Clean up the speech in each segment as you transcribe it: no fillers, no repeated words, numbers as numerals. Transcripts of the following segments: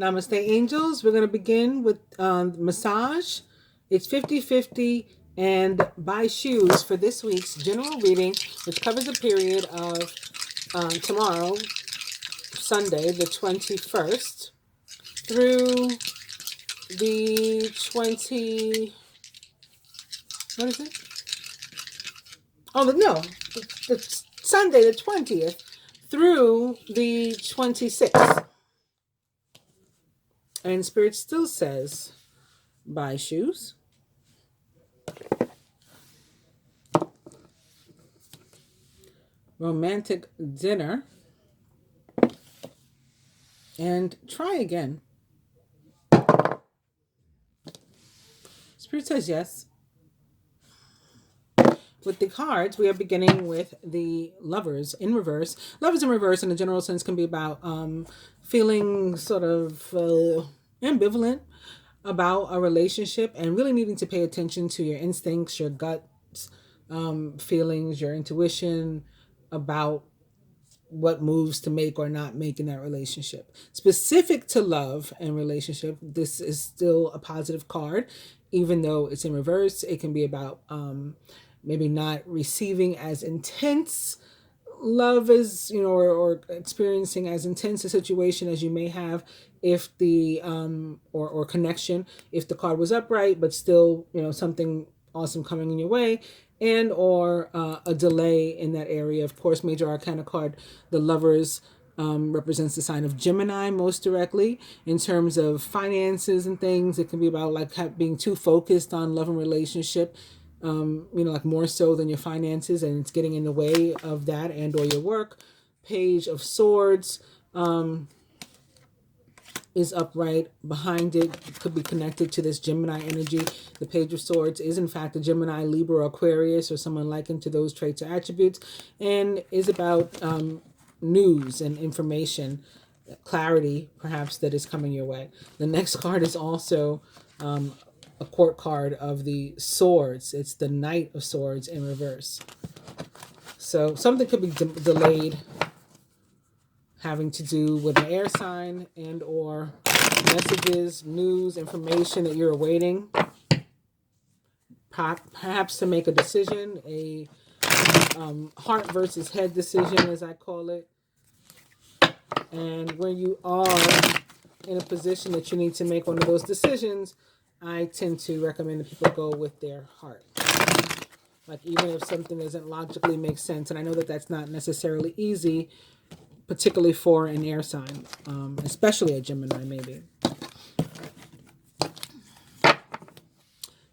Namaste, angels. We're going to begin with massage. It's 50-50 and buy shoes for this week's general reading, which covers a period of tomorrow, Sunday, the 21st, through the 20... What is it? Oh, no. The Sunday, the 20th, through the 26th. And Spirit still says, buy shoes. Romantic dinner. And try again. Spirit says yes. With the cards, we are beginning with the lovers in reverse. Lovers in reverse, in a general sense, can be about feeling sort of ambivalent about a relationship and really needing to pay attention to your instincts, your guts, feelings, your intuition about what moves to make or not make in that relationship. Specific to love and relationship, this is still a positive card, even though it's in reverse. It can be about maybe not receiving as intense love as, or experiencing as intense a situation as you may have if the, or connection, if the card was upright, but still, something awesome coming in your way, and or a delay in that area. Of course, Major Arcana card, the lovers, represents the sign of Gemini most directly in terms of finances and things. It can be about like being too focused on love and relationship, like more so than your finances, and it's getting in the way of that and or your work. Page of Swords is upright behind it. It could be connected to this Gemini energy. The Page of Swords is in fact a Gemini, Libra, Aquarius, or someone likened to those traits or attributes, and is about news and information, clarity perhaps that is coming your way. The next card is also a court card of the swords. It's the Knight of Swords in reverse. So something could be delayed, having to do with an air sign and or messages, news, information that you're awaiting. Perhaps to make a decision, a heart versus head decision, as I call it. And when you are in a position that you need to make one of those decisions, I tend to recommend that people go with their heart. Like, even if something doesn't logically make sense, and I know that that's not necessarily easy, particularly for an air sign, especially a Gemini maybe.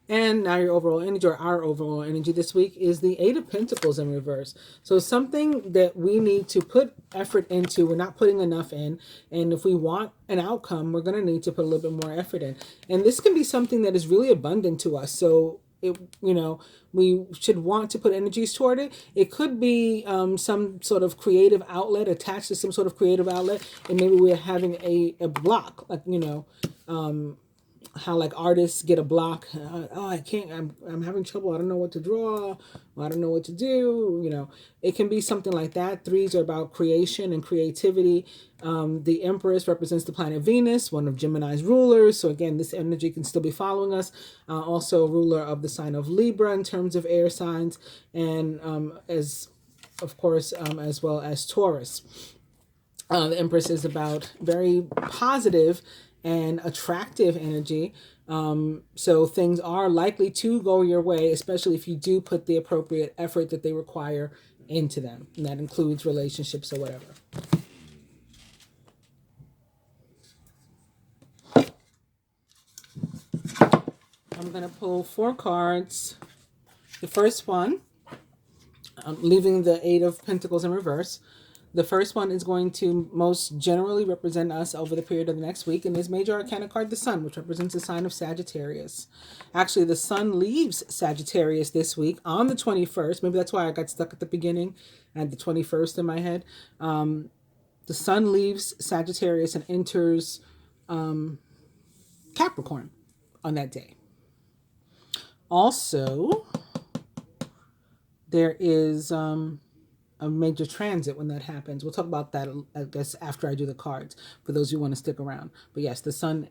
And now your overall energy, or our overall energy this week, is the Eight of Pentacles in reverse. So something that we need to put effort into, we're not putting enough in. And if we want an outcome, we're going to need to put a little bit more effort in. And this can be something that is really abundant to us. So we should want to put energies toward it. It could be some sort of creative outlet, attached to some sort of creative outlet. And maybe we're having a block, like, how like artists get a block. I can't, I'm having trouble. I don't know what to draw. I don't know what to do. It can be something like that. Threes are about creation and creativity. The Empress represents the planet Venus, one of Gemini's rulers. So again, this energy can still be following us. Also ruler of the sign of Libra in terms of air signs, and as well as Taurus. The Empress is about very positive and attractive energy. So things are likely to go your way, especially if you do put the appropriate effort that they require into them. And that includes relationships or whatever. I'm going to pull 4 cards. The first one, leaving the Eight of Pentacles in reverse. The first one is going to most generally represent us over the period of the next week, and is Major Arcana card, the Sun, which represents the sign of Sagittarius. Actually, the Sun leaves Sagittarius this week on the 21st. Maybe that's why I got stuck at the beginning. I had the 21st in my head. The Sun leaves Sagittarius and enters Capricorn on that day. Also, there is a major transit when that happens. We'll talk about that, I guess, after I do the cards, for those who want to stick around. But yes, the sun,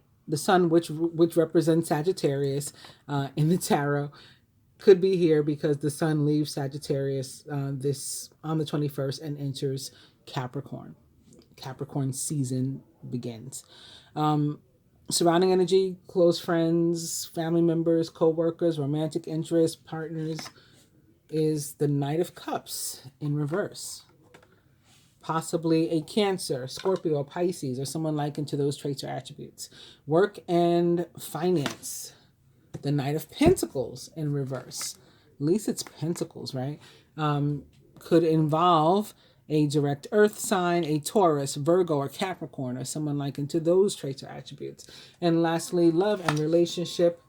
which represents Sagittarius in the tarot, could be here because the sun leaves Sagittarius this on the 21st and enters Capricorn. Capricorn season begins. Surrounding energy, close friends, family members, co-workers, romantic interests, partners, is the Knight of Cups in reverse. Possibly a Cancer, Scorpio, Pisces, or someone likened to those traits or attributes. Work and finance, the Knight of Pentacles in reverse. At least it's Pentacles, right? Could involve a direct earth sign, a Taurus, Virgo, or Capricorn, or someone likened to those traits or attributes. And lastly, love and relationship,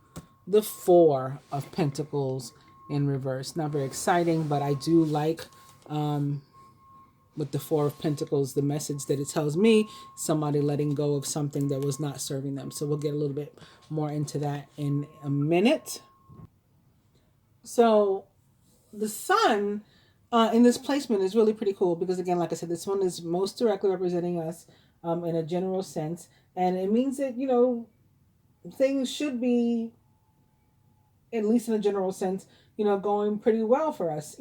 the Four of Pentacles in reverse. Not very exciting, but I do like with the Four of Pentacles, the message that it tells me, somebody letting go of something that was not serving them. So we'll get a little bit more into that in a minute. So the sun in this placement is really pretty cool because, again, like I said, this one is most directly representing us in a general sense. And it means that, things should be, at least in a general sense, going pretty well for us.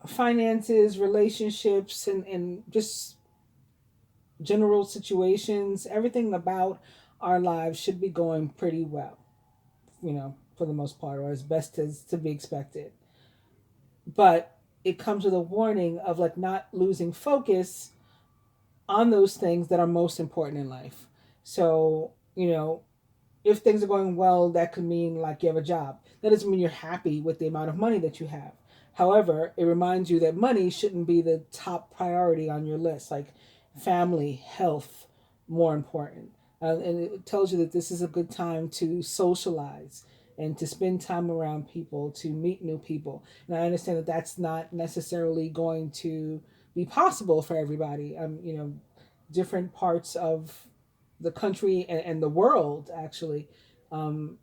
Finances, relationships, and just general situations, everything about our lives should be going pretty well, for the most part, or as best as to be expected. But it comes with a warning of not losing focus on those things that are most important in life. So, if things are going well, that could mean you have a job. That doesn't mean you're happy with the amount of money that you have. However, it reminds you that money shouldn't be the top priority on your list. Family, health, more important. And it tells you that this is a good time to socialize and to spend time around people, to meet new people. And I understand that that's not necessarily going to be possible for everybody. Different parts of the country and the world actually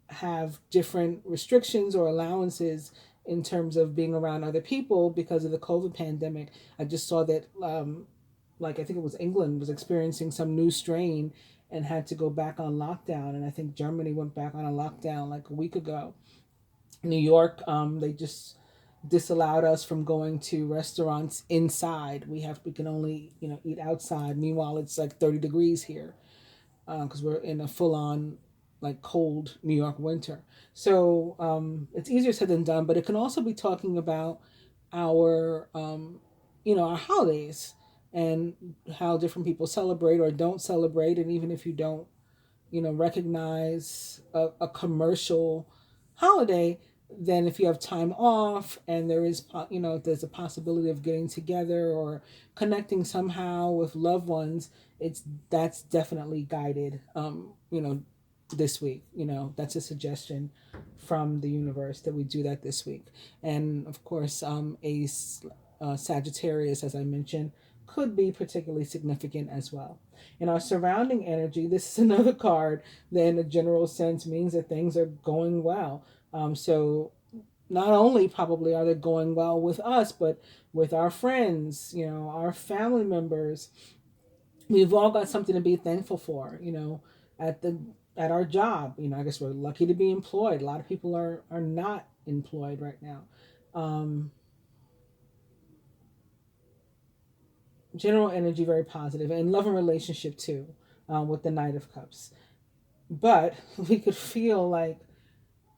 have different restrictions or allowances in terms of being around other people because of the COVID pandemic. I just saw that, I think it was England was experiencing some new strain and had to go back on lockdown. And I think Germany went back on a lockdown a week ago. New York, they just disallowed us from going to restaurants inside. We can only, eat outside. Meanwhile, it's 30 degrees here because we're in a full-on cold New York winter. So it's easier said than done, but it can also be talking about our, our holidays and how different people celebrate or don't celebrate. And even if you don't, recognize a commercial holiday, then if you have time off and there is, there's a possibility of getting together or connecting somehow with loved ones, that's definitely guided, this week. That's a suggestion from the universe that we do that this week. And of course, a Sagittarius, as I mentioned, could be particularly significant as well. In our surrounding energy, this is another card that in a general sense means that things are going well. So not only probably are they going well with us, but with our friends, our family members. We've all got something to be thankful for, at our job. I guess we're lucky to be employed. A lot of people are not employed right now. General energy, very positive, and love and relationship too, with the Knight of Cups. But we could feel like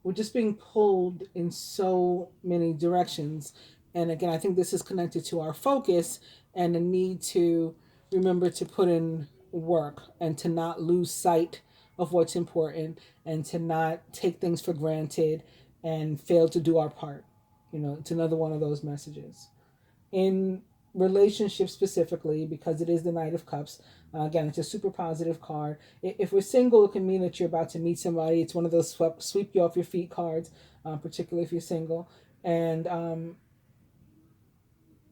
we're just being pulled in so many directions. And again, I think this is connected to our focus and the need to remember to put in work and to not lose sight of what's important and to not take things for granted and fail to do our part. It's another one of those messages. In relationships specifically, because it is the Knight of Cups, again, it's a super positive card. If we're single, it can mean that you're about to meet somebody. It's one of those sweep you off your feet cards, particularly if you're single. And,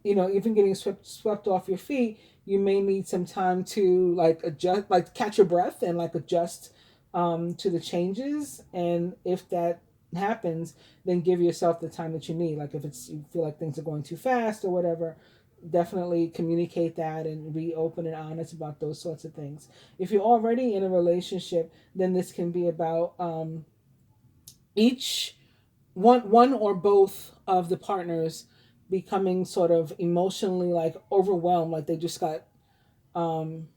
even getting swept off your feet, you may need some time to adjust, catch your breath and adjust to the changes. And if that happens, then give yourself the time that you need. Like if you feel like things are going too fast or whatever, definitely communicate that and be open and honest about those sorts of things. If you're already in a relationship, then this can be about each one or both of the partners becoming sort of emotionally like overwhelmed, like they just got um,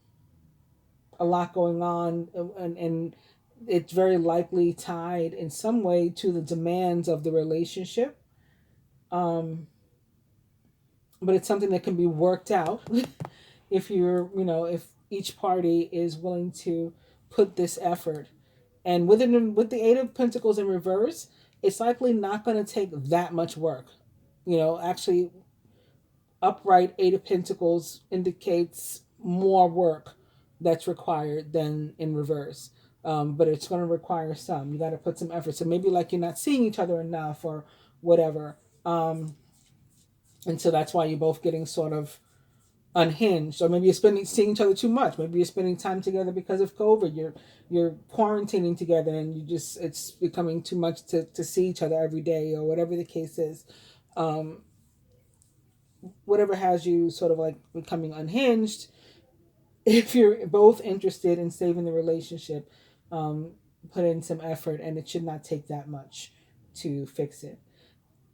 a lot going on, and it's very likely tied in some way to the demands of the relationship. Um, but it's something that can be worked out if if each party is willing to put this effort. And with the Eight of Pentacles in reverse, it's likely not going to take that much work. Actually, upright Eight of Pentacles indicates more work that's required than in reverse. But it's going to require some. You got to put some effort. So maybe like you're not seeing each other enough or whatever. And so that's why you're both getting sort of unhinged, or maybe you're seeing each other too much. Maybe you're spending time together because of COVID. You're quarantining together, and it's becoming too much to see each other every day, or whatever the case is. Whatever has you sort of like becoming unhinged. If you're both interested in saving the relationship, put in some effort, and it should not take that much to fix it.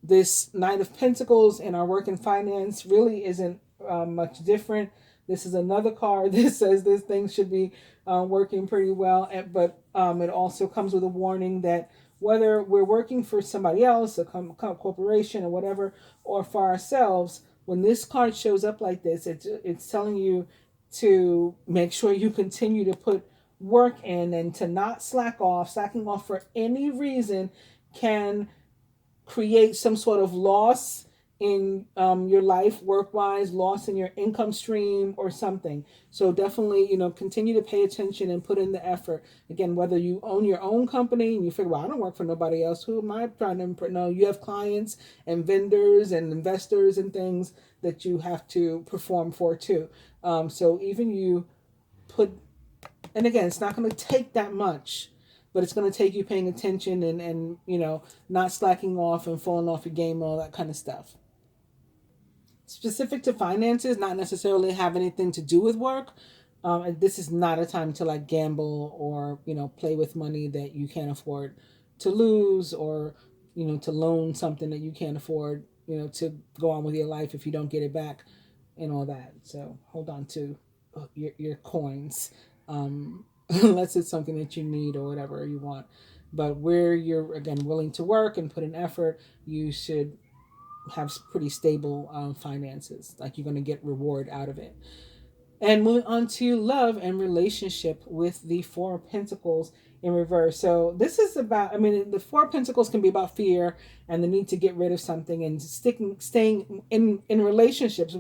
This Knight of Pentacles in our work and finance really isn't much different. This is another card that says this thing should be working pretty well, but it also comes with a warning that whether we're working for somebody else, a corporation or whatever, or for ourselves, when this card shows up like this, it's telling you to make sure you continue to put work in and to not slack off. Slacking off for any reason can create some sort of loss in your life, work-wise, loss in your income stream or something. So definitely, continue to pay attention and put in the effort. Again, whether you own your own company and you figure, well, I don't work for nobody else. Who am I trying to impress? No, you have clients and vendors and investors and things that you have to perform for too. So even you put, and again, it's not going to take that much, but it's going to take you paying attention and not slacking off and falling off your game, all that kind of stuff. Specific to finances, not necessarily have anything to do with work. This is not a time to like gamble or play with money that you can't afford to lose, or to loan something that you can't afford to go on with your life if you don't get it back and all that. So hold on to your coins. Unless it's something that you need or whatever you want. But where you're, again, willing to work and put an effort, you should have pretty stable finances. Like you're going to get reward out of it. And moving on to love and relationship with the Four of Pentacles in reverse. So this is about, the Four of Pentacles can be about fear and the need to get rid of something and staying in relationships,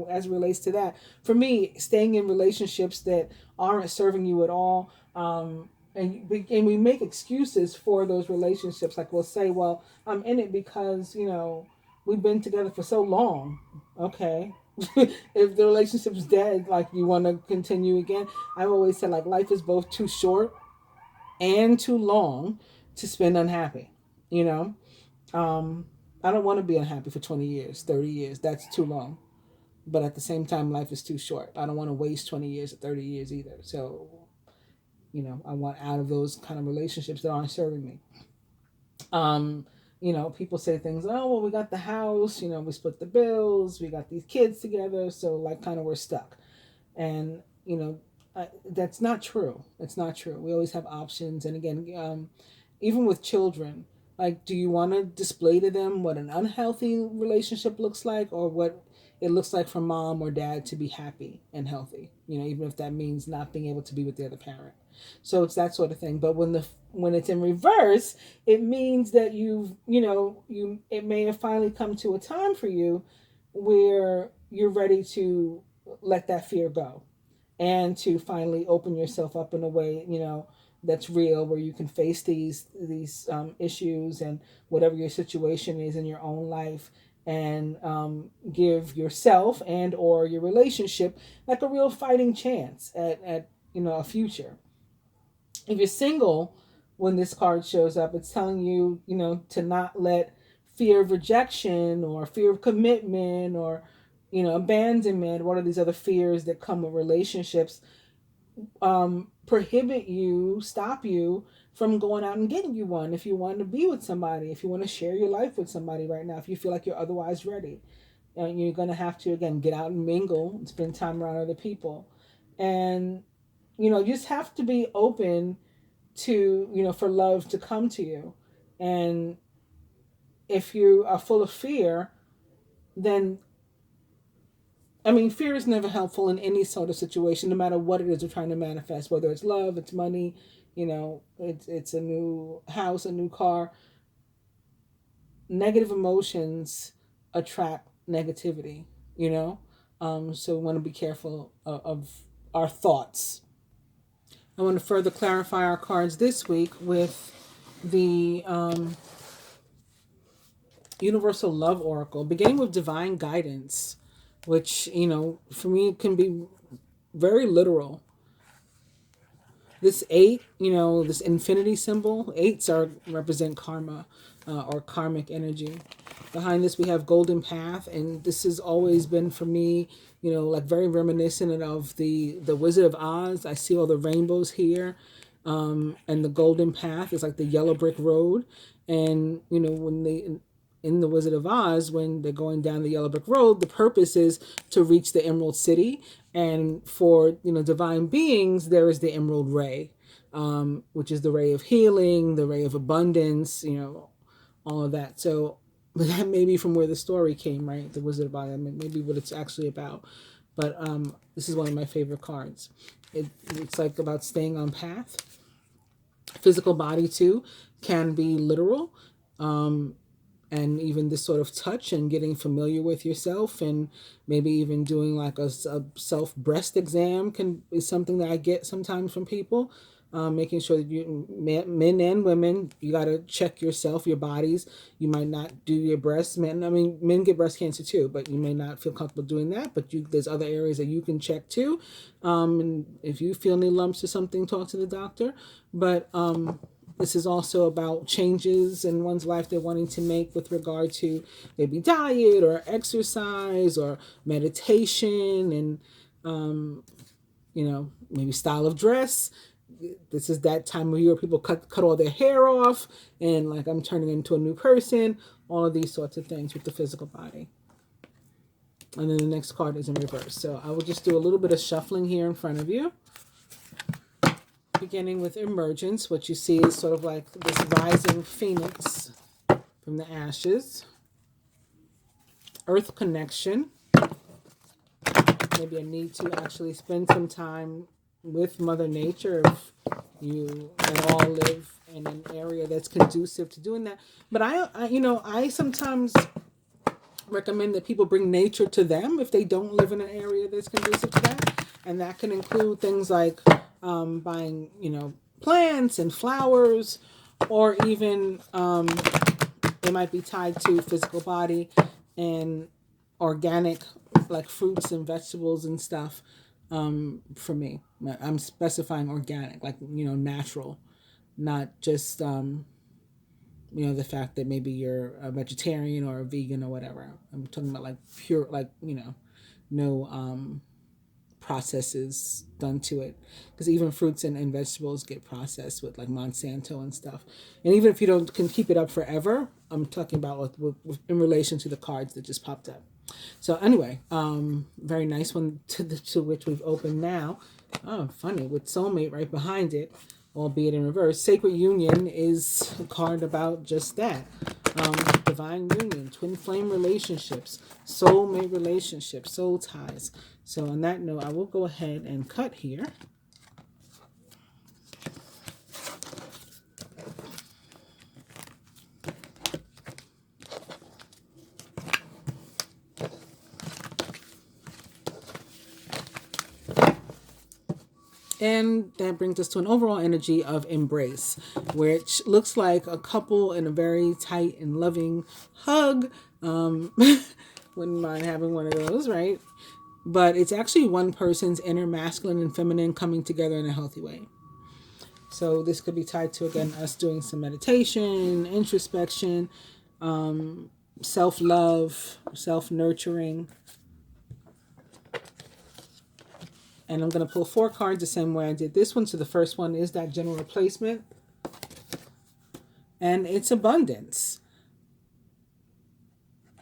as it relates to that. For me, staying in relationships that aren't serving you at all. And we make excuses for those relationships. Like we'll say, well, I'm in it because, we've been together for so long. Okay. If the relationship's dead, like you want to continue again. I've always said like life is both too short and too long to spend unhappy. I don't want to be unhappy for 20 years, 30 years. That's too long. But at the same time, life is too short. I don't want to waste 20 years or 30 years either. So, I want out of those kind of relationships that aren't serving me. People say things, oh, well, we got the house, we split the bills, we got these kids together, so like kind of we're stuck. And, that's not true. It's not true. We always have options. And again, even with children, like, do you want to display to them what an unhealthy relationship looks like, or what it looks like for mom or dad to be happy and healthy, even if that means not being able to be with the other parent. So it's that sort of thing. But when it's in reverse, it means that it may have finally come to a time for you where you're ready to let that fear go and to finally open yourself up in a way, that's real, where you can face these issues and whatever your situation is in your own life, and give yourself and or your relationship like a real fighting chance at a future. If you're single, when this card shows up. It's telling you, you know, to not let fear of rejection or fear of commitment or, you know, abandonment, what are these other fears that come with relationships, prohibit you, stop you from going out and getting you one. If you want to be with somebody, if you want to share your life with somebody right now, if you feel like you're otherwise ready, and you're going to have to, again, get out and mingle and spend time around other people. And, you know, you just have to be open to, you know, for love to come to you. And if you are full of fear, then, I mean, fear is never helpful in any sort of situation, no matter what it is you're trying to manifest, whether it's love, it's money, you know, it's a new house, a new car. Negative emotions attract negativity, you know? So we want to be careful of our thoughts. I want to further clarify our cards this week with the Universal Love Oracle, beginning with Divine Guidance, which, you know, for me can be very literal. This 8, you know, this infinity symbol, 8s represent karma or karmic energy. Behind this we have Golden Path, and this has always been for me, you know, like very reminiscent of the Wizard of Oz. I see all the rainbows here, and the Golden Path is like the yellow brick road. And, you know, when they in the Wizard of Oz, when they're going down the yellow brick road, the purpose is to reach the Emerald City. And for, you know, divine beings, there is the Emerald Ray, which is the ray of healing, the ray of abundance, you know, all of that. So that may be from where the story came, right? The Wizard of Oz, I mean, maybe what it's actually about. But this is one of my favorite cards. It's like about staying on path. Physical body, too, can be literal. And even this sort of touch and getting familiar with yourself, and maybe even doing like a self breast exam is something that I get sometimes from people. Making sure that you, men and women, you got to check yourself, your bodies. You might not do your breasts. Men get breast cancer too, but you may not feel comfortable doing that. But there's other areas that you can check too. And if you feel any lumps or something, talk to the doctor. But this is also about changes in one's life they're wanting to make with regard to maybe diet or exercise or meditation and, you know, maybe style of dress. This is that time of year where people cut all their hair off and like I'm turning into a new person. All of these sorts of things with the physical body. And then the next card is in reverse. So I will just do a little bit of shuffling here in front of you. Beginning with Emergence, what you see is sort of like this rising phoenix from the ashes. Earth connection. Maybe a need to actually spend some time with Mother Nature if you at all live in an area that's conducive to doing that. But I sometimes recommend that people bring nature to them if they don't live in an area that's conducive to that. And that can include things like buying, you know, plants and flowers, or even it might be tied to physical body and organic, like fruits and vegetables and stuff. For me, I'm specifying organic, like, you know, natural, not just you know, the fact that maybe you're a vegetarian or a vegan or whatever. I'm talking about like pure, like, you know, no processes done to it, because even fruits and vegetables get processed with like Monsanto and stuff. And even if you can keep it up forever, I'm talking about with in relation to the cards that just popped up. So anyway, very nice one to which we've opened now. Oh, funny, with soulmate right behind it, albeit in reverse. Sacred Union is a card about just that. Divine union, twin flame relationships, soulmate relationships, soul ties. So on that note, I will go ahead and cut here. And that brings us to an overall energy of embrace, which looks like a couple in a very tight and loving hug. Wouldn't mind having one of those, right? But it's actually one person's inner masculine and feminine coming together in a healthy way. So this could be tied to, again, us doing some meditation, introspection, self-love, self-nurturing. And I'm going to pull 4 cards the same way I did this one. So the first one is that general placement. And it's abundance,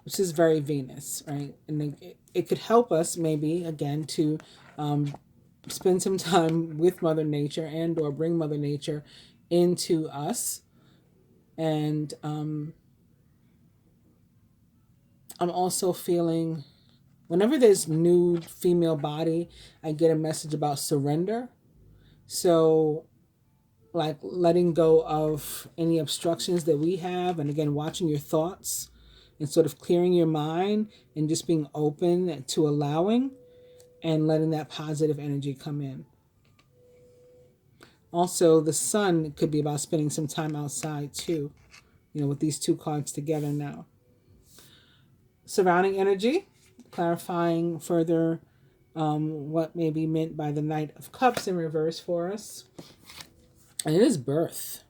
which is very Venus, right? And then it could help us maybe, again, to spend some time with Mother Nature and or bring Mother Nature into us. And I'm also feeling, whenever there's nude female body, I get a message about surrender. So like letting go of any obstructions that we have, and again, watching your thoughts and sort of clearing your mind and just being open to allowing and letting that positive energy come in. Also, the sun could be about spending some time outside too, with these 2 cards together now. Surrounding energy, clarifying further what may be meant by the Knight of Cups in reverse for us. And it is birth.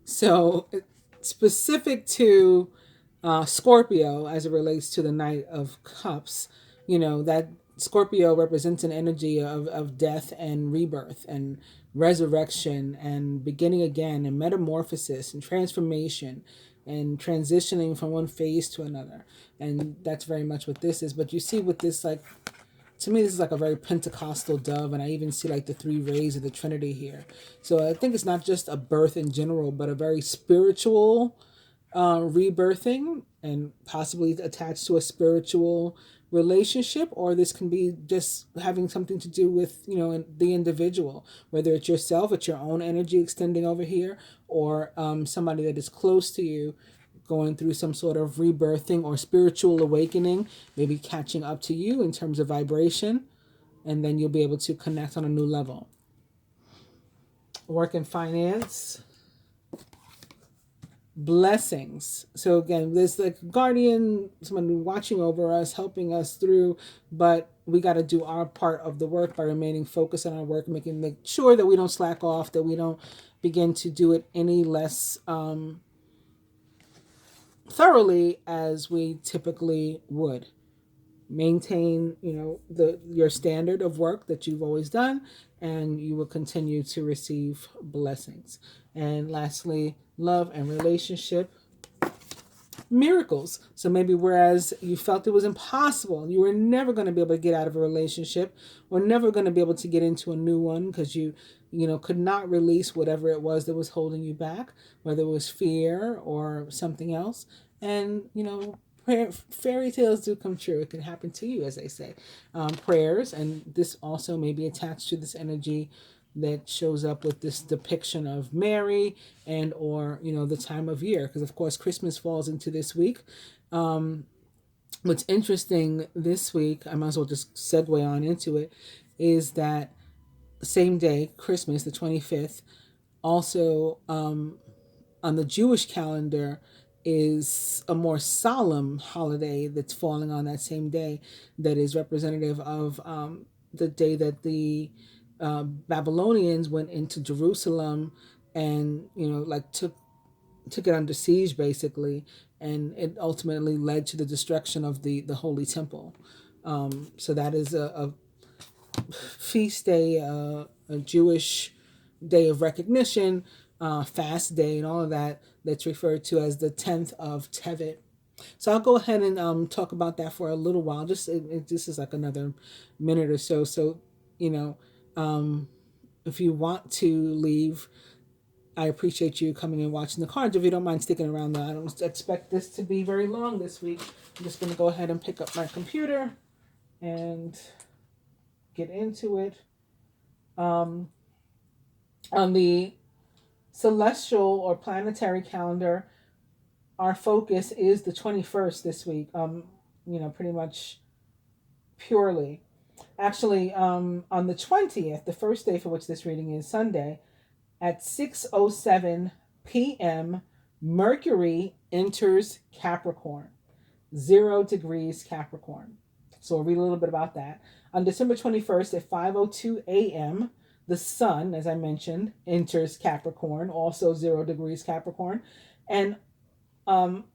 So specific to Scorpio as it relates to the Knight of Cups, that Scorpio represents an energy of death and rebirth and resurrection and beginning again and metamorphosis and transformation and transitioning from one phase to another. And that's very much what this is. But you see with this, like, to me, this is like a very Pentecostal dove, and I even see like the 3 rays of the Trinity here. So I think it's not just a birth in general, but a very spiritual rebirthing, and possibly attached to a spiritual relationship, or this can be just having something to do with, the individual, whether it's yourself, it's your own energy extending over here, or somebody that is close to you going through some sort of rebirthing or spiritual awakening, maybe catching up to you in terms of vibration, and then you'll be able to connect on a new level. Work and finance. Blessings. So again, there's like guardian, someone watching over us, helping us through, but we got to do our part of the work by remaining focused on our work, make sure that we don't slack off, that we don't begin to do it any less thoroughly as we typically would. Maintain, your standard of work that you've always done, and you will continue to receive blessings. And lastly, love and relationship. Miracles. So maybe whereas you felt it was impossible, you were never going to be able to get out of a relationship, or never going to be able to get into a new one because you could not release whatever it was that was holding you back, whether it was fear or something else. And, fairy tales do come true. It can happen to you, as they say. Prayers, and this also may be attached to this energy that shows up with this depiction of Mary and or, the time of year. Because, of course, Christmas falls into this week. What's interesting this week, I might as well just segue on into it, is that same day, Christmas, the 25th, also on the Jewish calendar is a more solemn holiday that's falling on that same day, that is representative of the day that the Babylonians went into Jerusalem and took it under siege basically, and it ultimately led to the destruction of the Holy Temple. So that is a feast day, a Jewish day of recognition, fast day, and all of that. That's referred to as the 10th of Tevet. So I'll go ahead and talk about that for a little while. Just this is like another minute or so. So if you want to leave, I appreciate you coming and watching the cards. If you don't mind sticking around, though, I don't expect this to be very long this week. I'm just going to go ahead and pick up my computer and get into it. On the celestial or planetary calendar, our focus is the 21st this week. Pretty much purely. Actually, on the 20th, the first day for which this reading is Sunday, at 6:07 p.m., Mercury enters Capricorn, 0 degrees Capricorn. So we'll read a little bit about that. On December 21st at 5:02 a.m., The sun, as I mentioned, enters Capricorn, also 0 degrees Capricorn. And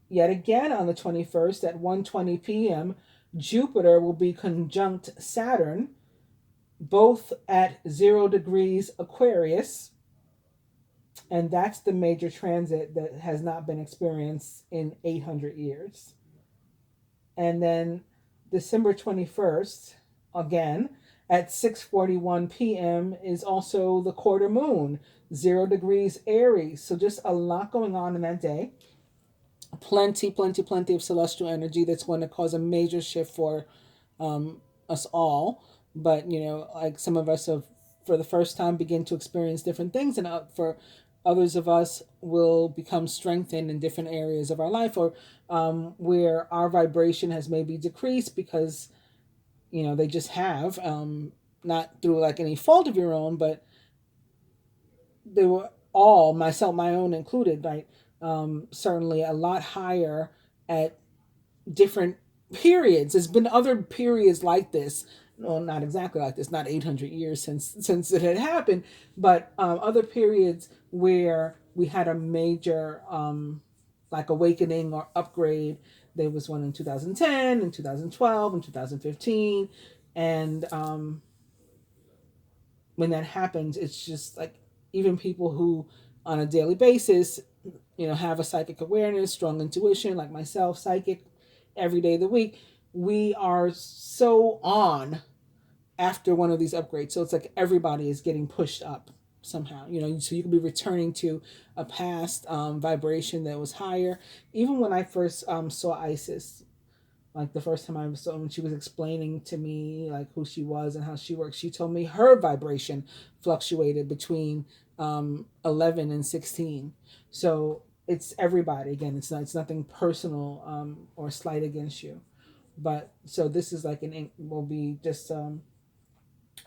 yet again on the 21st at 1:20 p.m., Jupiter will be conjunct Saturn, both at 0 degrees Aquarius. And that's the major transit that has not been experienced in 800 years. And then December 21st, again, at 6:41 p.m. is also the quarter moon, 0 degrees Aries. So just a lot going on in that day. Plenty of celestial energy that's going to cause a major shift for us all. But, like some of us have, for the first time, begin to experience different things. And for others of us will become strengthened in different areas of our life, or where our vibration has maybe decreased because, they just have, not through like any fault of your own, but they were all, myself, my own included, right? Certainly a lot higher at different periods. There's been other periods like this. Well, not exactly like this, not 800 years since it had happened, but other periods where we had a major like awakening or upgrade. There was one in 2010, and 2012, and 2015, and when that happens, it's just like even people who on a daily basis, have a psychic awareness, strong intuition, like myself, psychic every day of the week, we are so on after one of these upgrades. So it's like everybody is getting pushed up somehow, so you could be returning to a past vibration that was higher. Even when I first saw Isis, like the first time I saw when she was explaining to me like who she was and how she works, she told me her vibration fluctuated between 11 and 16. So it's everybody. Again, it's nothing personal or slight against you. But so this is like will be just a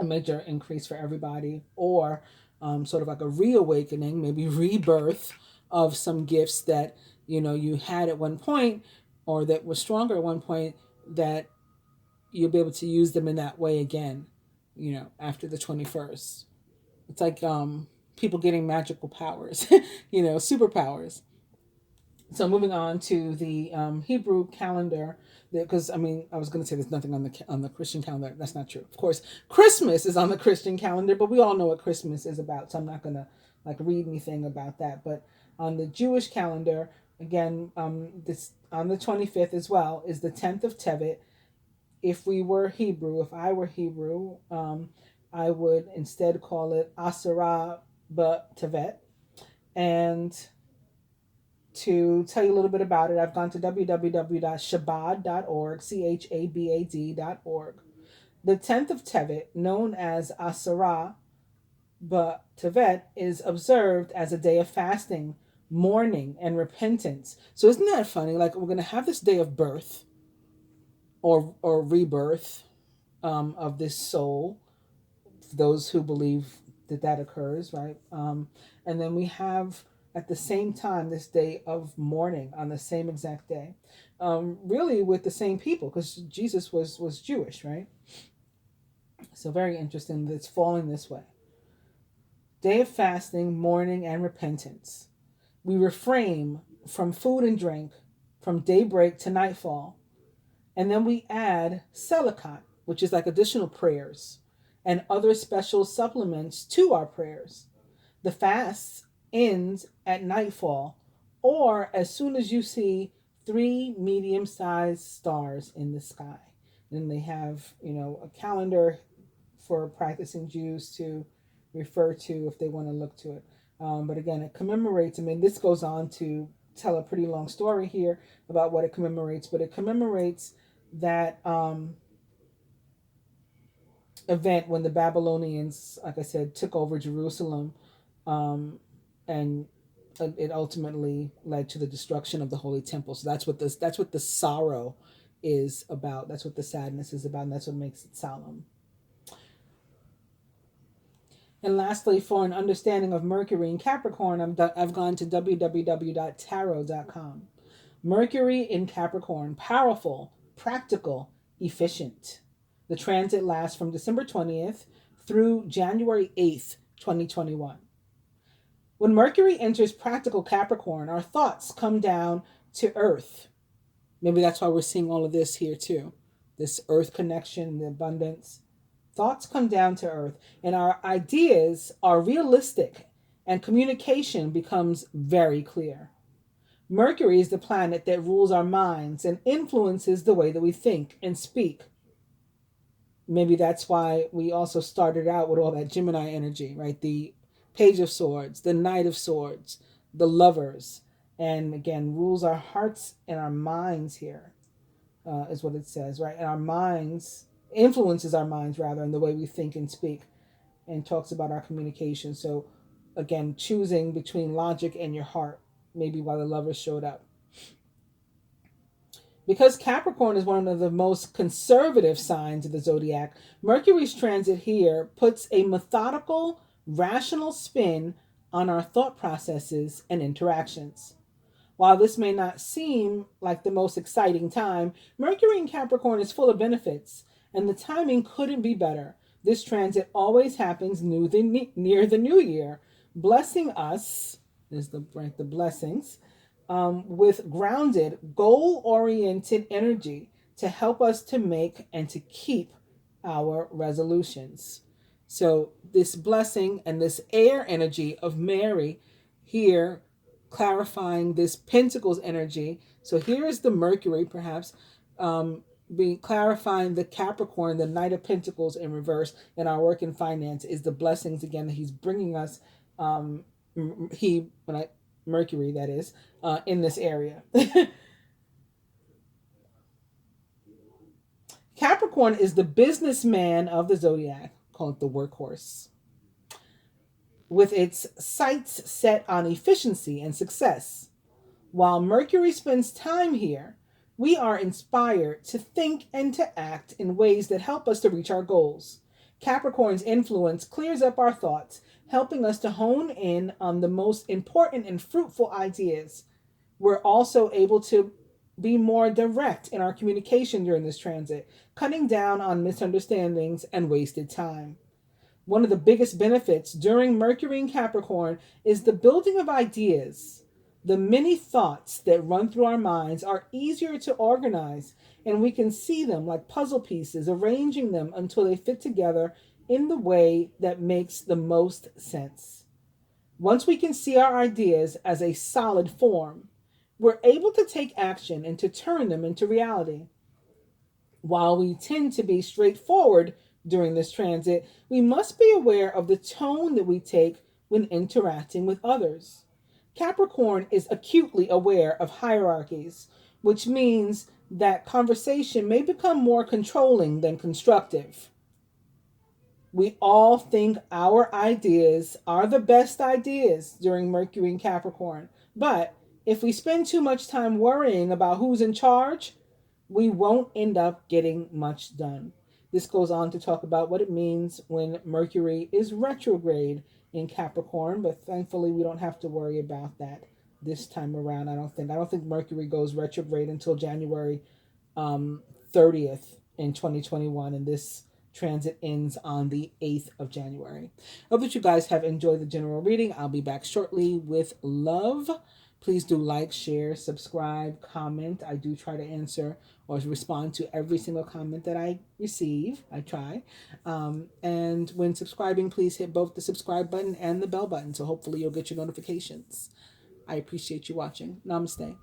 major increase for everybody, or sort of like a reawakening, maybe rebirth of some gifts that you had at one point, or that were stronger at one point, that you'll be able to use them in that way again, after the 21st. It's like people getting magical powers, superpowers. So moving on to the Hebrew calendar, because I was going to say there's nothing on the Christian calendar. That's not true. Of course, Christmas is on the Christian calendar, but we all know what Christmas is about. So I'm not going to like read anything about that. But on the Jewish calendar, again, this on the 25th as well is the 10th of Tevet. If I were Hebrew, I would instead call it Asara B'Tevet. And to tell you a little bit about it, I've gone to www.chabad.org, chabad.org. The 10th of Tevet, known as Asara B'Tevet, is observed as a day of fasting, mourning, and repentance. So isn't that funny? Like, we're going to have this day of birth or rebirth of this soul, for those who believe that occurs, right? And then we have at the same time this day of mourning on the same exact day, really with the same people, because Jesus was Jewish, right? So very interesting that it's falling this way. Day of fasting, mourning, and repentance. We refrain from food and drink from daybreak to nightfall. And then we add Selikat, which is like additional prayers and other special supplements to our prayers. The fast ends at nightfall, or as soon as you see 3 medium-sized stars in the sky. And they have, a calendar for practicing Jews to refer to if they want to look to it. But again, it commemorates, this goes on to tell a pretty long story here about what it commemorates, but it commemorates that event when the Babylonians, like I said, took over Jerusalem, and it ultimately led to the destruction of the Holy Temple. So that's what the sorrow is about. That's what the sadness is about, and that's what makes it solemn. And lastly, for an understanding of Mercury in Capricorn, I've gone to www.tarot.com. Mercury in Capricorn, powerful, practical, efficient. The transit lasts from December 20th through January 8th, 2021. When Mercury enters practical Capricorn, our thoughts come down to Earth. Maybe that's why we're seeing all of this here too. This Earth connection, the abundance. Thoughts come down to Earth, and our ideas are realistic, and communication becomes very clear. Mercury is the planet that rules our minds and influences the way that we think and speak. Maybe that's why we also started out with all that Gemini energy, right? The Page of Swords, the Knight of Swords, the Lovers, and again, rules our hearts and our minds here, is what it says, right? And our minds, influences our minds rather, in the way we think and speak, and talks about our communication. So again, choosing between logic and your heart, maybe why the Lovers showed up. Because Capricorn is one of the most conservative signs of the zodiac, Mercury's transit here puts a methodical, rational spin on our thought processes and interactions. While this may not seem like the most exciting time, Mercury in Capricorn is full of benefits, and the timing couldn't be better. This transit always happens near the new year, blessing us, is the blessings, with grounded, goal-oriented energy to help us to make and to keep our resolutions. So this blessing and this air energy of Mary here, clarifying this Pentacles energy. So here is the Mercury, perhaps, clarifying the Capricorn, the Knight of Pentacles in reverse in our work and finance, is the blessings again that he's bringing us. Mercury, that is, in this area. Capricorn is the businessman of the zodiac, called the workhorse, with its sights set on efficiency and success. While Mercury spends time here, we are inspired to think and to act in ways that help us to reach our goals. Capricorn's influence clears up our thoughts, helping us to hone in on the most important and fruitful ideas. We're also able to be more direct in our communication during this transit, cutting down on misunderstandings and wasted time. One of the biggest benefits during Mercury in Capricorn is the building of ideas. The many thoughts that run through our minds are easier to organize, and we can see them like puzzle pieces, arranging them until they fit together in the way that makes the most sense. Once we can see our ideas as a solid form, we're able to take action and to turn them into reality. While we tend to be straightforward during this transit, we must be aware of the tone that we take when interacting with others. Capricorn is acutely aware of hierarchies, which means that conversation may become more controlling than constructive. We all think our ideas are the best ideas during Mercury in Capricorn, but if we spend too much time worrying about who's in charge, we won't end up getting much done. This goes on to talk about what it means when Mercury is retrograde in Capricorn, but thankfully we don't have to worry about that this time around. I don't think Mercury goes retrograde until January 30th in 2021, and this transit ends on the 8th of January. I hope that you guys have enjoyed the general reading. I'll be back shortly with love. Please do like, share, subscribe, comment. I do try to answer or respond to every single comment that I receive. I try. And when subscribing, please hit both the subscribe button and the bell button. So hopefully you'll get your notifications. I appreciate you watching. Namaste.